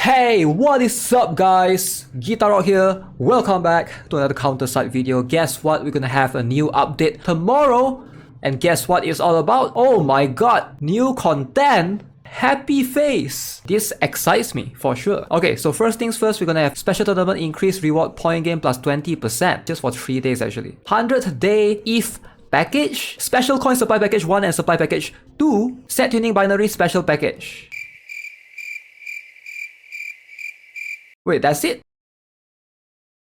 Hey, what is up guys? GuitarRock here. Welcome back to another counter-side video. Guess what? We're gonna have a new update tomorrow. And guess what it's all about? Oh my god, new content! Happy face! This excites me for sure. Okay, so first things first, we're gonna have special tournament increase reward point gain plus 20% just for 3 days actually. 100th day ETH package, special coin supply package 1 and supply package 2, set tuning binary special package. Wait, that's it?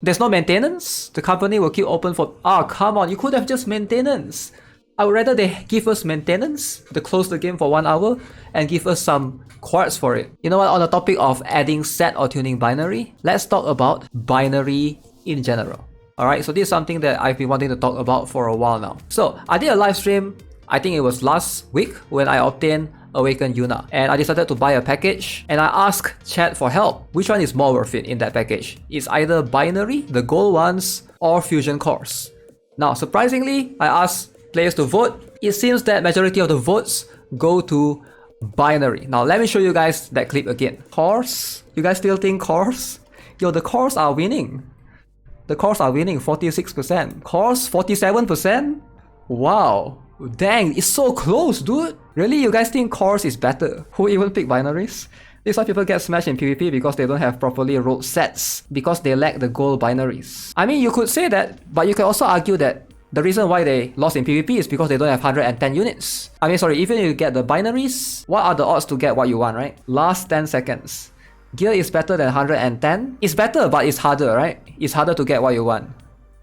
There's no maintenance? The company will keep open for... come on, you could have just maintenance. I would rather they give us maintenance, to close the game for 1 hour, and give us some quartz for it. You know what, on the topic of adding set or tuning binary, let's talk about binary in general. Alright, so this is something that I've been wanting to talk about for a while now. So, I did a live stream, I think it was last week, when I obtained Awaken Yuna, and I decided to buy a package and I asked chat for help. Which one is more worth it in that package? It's either binary, the gold ones, or fusion cores. Now surprisingly, I asked players to vote. It seems that majority of the votes go to binary. Now let me show you guys that clip again. Cores? You guys still think cores? Yo, the cores are winning. The cores are winning 46%. Cores 47%? Wow. Dang, it's so close, dude. Really, you guys think cores is better? Who even pick binaries? This is why people get smashed in PvP because they don't have properly rolled sets, because they lack the gold binaries. I mean, you could say that, but you can also argue that the reason why they lost in PvP is because they don't have 110 units. I mean, sorry, even if you get the binaries, what are the odds to get what you want, right? Last 10 seconds. Gear is better than 110. It's better, but it's harder, right? It's harder to get what you want.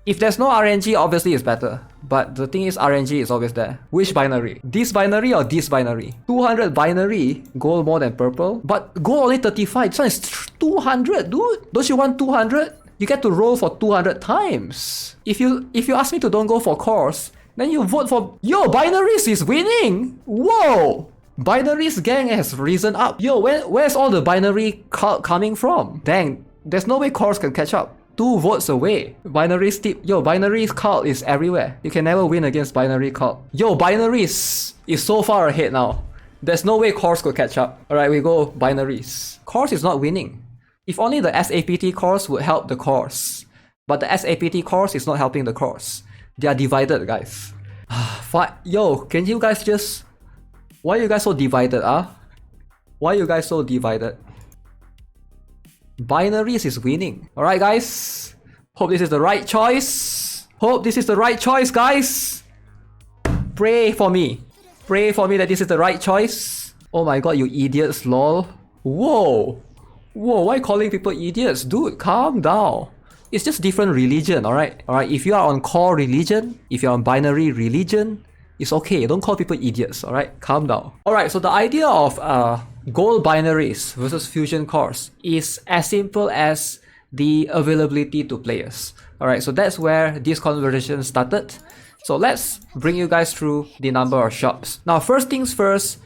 If there's no RNG, obviously it's better. But the thing is, RNG is always there. Which binary? This binary or this binary? 200 binary, gold more than purple. But gold only 35, this one is 200, dude. Don't you want 200? You get to roll for 200 times. If you ask me to don't go for cores, then you vote for... Yo, binaries is winning! Whoa! Binaries gang has risen up. Yo, where's all the binary cult coming from? Dang, there's no way cores can catch up. 2 votes away. Binary steep. Yo, binary cult is everywhere. You can never win against binary cult. Yo, binaries is so far ahead now. There's no way cores could catch up. Alright, we go binaries. Cores is not winning. If only the SAPT cores would help the cores. But the SAPT cores is not helping the cores. They are divided, guys. Yo, can you guys just... Why are you guys so divided, Why are you guys so divided? Binaries is winning. Alright guys, hope this is the right choice. Hope this is the right choice, guys. Pray for me. Pray for me that this is the right choice. Oh my god, you idiots, lol. Whoa. Whoa, why calling people idiots? Dude, calm down. It's just different religion, alright? Alright, if you are on core religion, if you're on binary religion, it's okay. Don't call people idiots, alright? Calm down. Alright, so the idea of gold binaries versus fusion cores is as simple as the availability to players. Alright, so that's where this conversation started. So let's bring you guys through the number of shops. Now, first things first,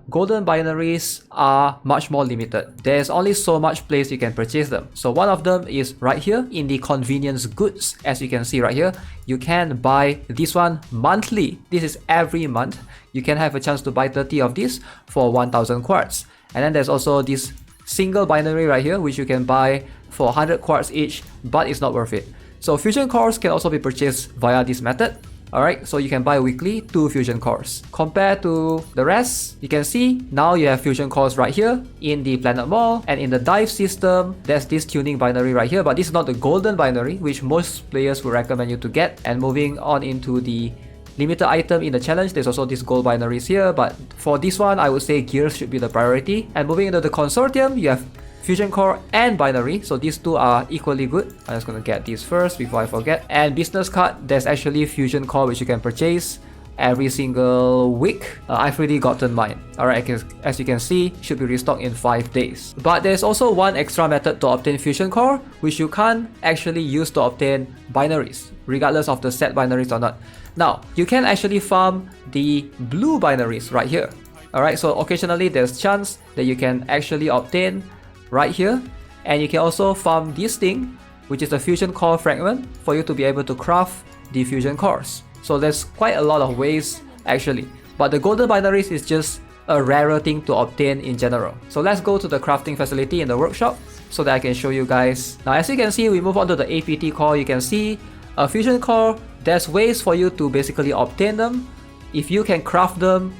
golden binaries are much more limited. There's only so much place you can purchase them. So one of them is right here in the convenience goods. As you can see right here, you can buy this one monthly. This is every month. You can have a chance to buy 30 of this for 1000 quartz. And then there's also this single binary right here, which you can buy for 100 quartz each, but it's not worth it. So fusion cores can also be purchased via this method. Alright, so you can buy weekly 2 fusion cores. Compared to the rest, you can see now you have fusion cores right here in the planet mall, and in the dive system, there's this tuning binary right here, but this is not the golden binary, which most players would recommend you to get. And moving on into the limited item in the challenge, there's also these gold binaries here, but for this one, I would say gears should be the priority. And moving into the consortium, you have fusion core and binary, so these two are equally good. I'm just gonna get these first before I forget. And business card, there's actually fusion core which you can purchase every single week. I've already gotten mine. Alright, as you can see, should be restocked in 5 days. But there's also one extra method to obtain fusion core, which you can't actually use to obtain binaries, regardless of the set binaries or not. Now, you can actually farm the blue binaries right here. Alright, so occasionally there's chance that you can actually obtain right here, and you can also farm this thing, which is the fusion core fragment, for you to be able to craft the fusion cores. So there's quite a lot of ways actually, but the golden binaries is just a rarer thing to obtain in general. So let's go to the crafting facility in the workshop so that I can show you guys. Now as you can see, we move on to the APT core. You can see a fusion core, there's ways for you to basically obtain them if you can craft them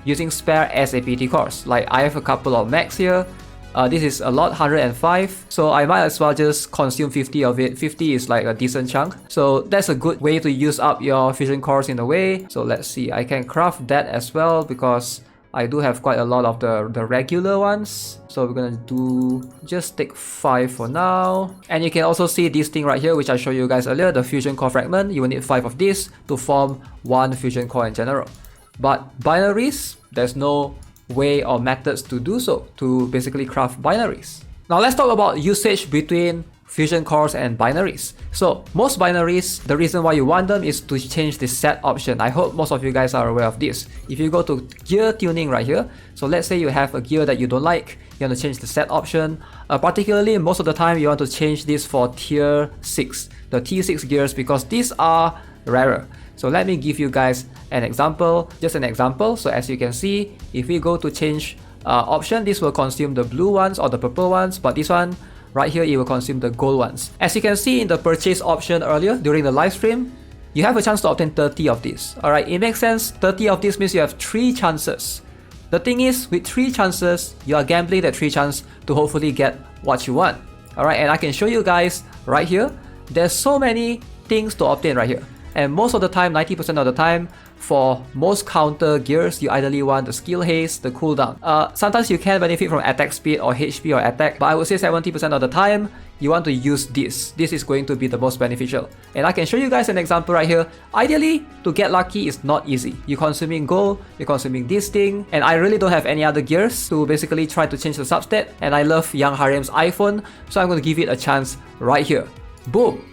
using spare SAPT cores. Like I have a couple of max here. This is a lot, 105, so I might as well just consume 50 of it. 50 is like a decent chunk, so that's a good way to use up your fusion cores in a way. So let's see, I can craft that as well because I do have quite a lot of the regular ones. So we're gonna just take 5 for now. And you can also see this thing right here, which I showed you guys earlier, the fusion core fragment. You will need 5 of this to form one fusion core in general. But binaries, there's no way or methods to do so, to basically craft binaries. Now let's talk about usage between fusion cores and binaries. So most binaries, the reason why you want them is to change the set option. I hope most of you guys are aware of this. If you go to gear tuning right here, so let's say you have a gear that you don't like, you want to change the set option. Particularly most of the time you want to change this for tier 6, the T6 gears, because these are rarer. So let me give you guys an example, just an example. So as you can see, if we go to change option, this will consume the blue ones or the purple ones, but this one right here, it will consume the gold ones. As you can see in the purchase option earlier during the live stream, you have a chance to obtain 30 of these. Alright, it makes sense. 30 of this means you have 3 chances. The thing is, with 3 chances, you are gambling that 3 chances to hopefully get what you want. Alright, and I can show you guys right here, there's so many things to obtain right here. And most of the time, 90% of the time, for most counter gears, you ideally want the skill haste, the cooldown. Sometimes you can benefit from attack speed or HP or attack, but I would say 70% of the time, you want to use this. This is going to be the most beneficial. And I can show you guys an example right here. Ideally, to get lucky is not easy. You're consuming gold, you're consuming this thing, and I really don't have any other gears to basically try to change the substat. And I love Young Harem's iPhone, so I'm going to give it a chance right here. Boom!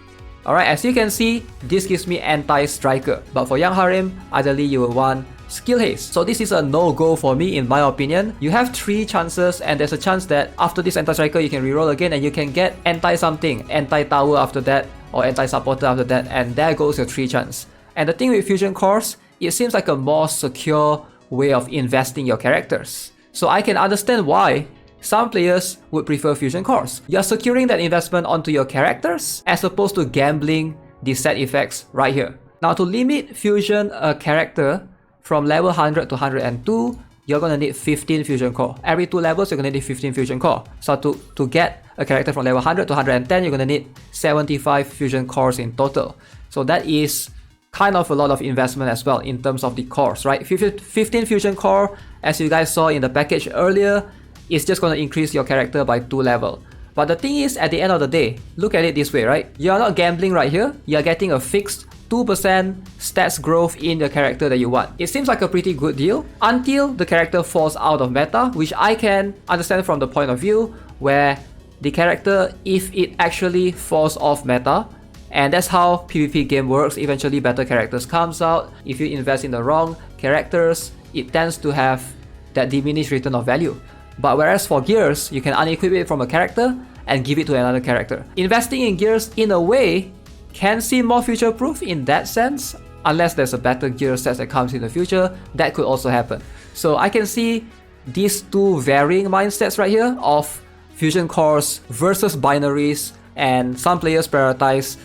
Alright, as you can see, this gives me anti-striker. But for Young Harem, ideally you will want skill haste. So this is a no-go for me in my opinion. You have 3 chances and there's a chance that after this anti-striker you can reroll again and you can get anti-something, anti-tower after that or anti-supporter after that, and there goes your 3 chance. And the thing with fusion cores, it seems like a more secure way of investing your characters. So I can understand why some players would prefer fusion cores. You're securing that investment onto your characters as opposed to gambling the set effects right here. Now to limit fusion a character from level 100 to 102, you're gonna need 15 fusion core. Every 2 levels, you're gonna need 15 fusion core. So to get a character from level 100 to 110, you're gonna need 75 fusion cores in total. So that is kind of a lot of investment as well in terms of the cores, right? 15 fusion core, as you guys saw in the package earlier, it's just going to increase your character by 2 levels. But the thing is, at the end of the day, look at it this way, right? You're not gambling right here. You're getting a fixed 2% stats growth in the character that you want. It seems like a pretty good deal until the character falls out of meta, which I can understand from the point of view where the character, if it actually falls off meta, and that's how PvP game works, eventually better characters comes out. If you invest in the wrong characters, it tends to have that diminished return of value. But whereas for gears, you can unequip it from a character and give it to another character. Investing in gears, in a way, can seem more future-proof in that sense. Unless there's a better gear set that comes in the future, that could also happen. So I can see these 2 varying mindsets right here of fusion cores versus binaries. And some players prioritize,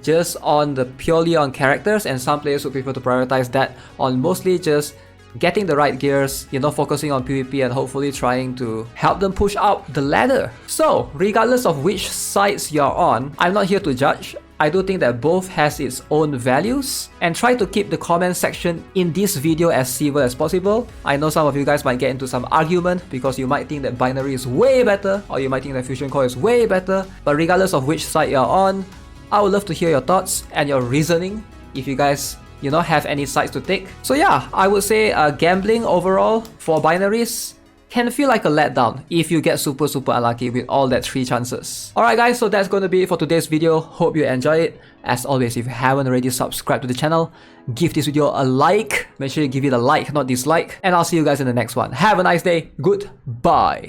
just on the purely on characters, and some players would prefer to prioritize that on mostly just getting the right gears, focusing on PvP and hopefully trying to help them push up the ladder. So, regardless of which sides you're on, I'm not here to judge. I do think that both has its own values, and try to keep the comment section in this video as civil as possible. I know some of you guys might get into some argument because you might think that binary is way better, or you might think that fusion core is way better. But regardless of which side you're on, I would love to hear your thoughts and your reasoning if you guys have any sides to take. So yeah, I would say gambling overall for binaries can feel like a letdown if you get super unlucky with all that 3 chances. Alright guys, so that's going to be it for today's video. Hope you enjoy it. As always, if you haven't already subscribed to the channel, give this video a like. Make sure you give it a like, not dislike. And I'll see you guys in the next one. Have a nice day. Goodbye.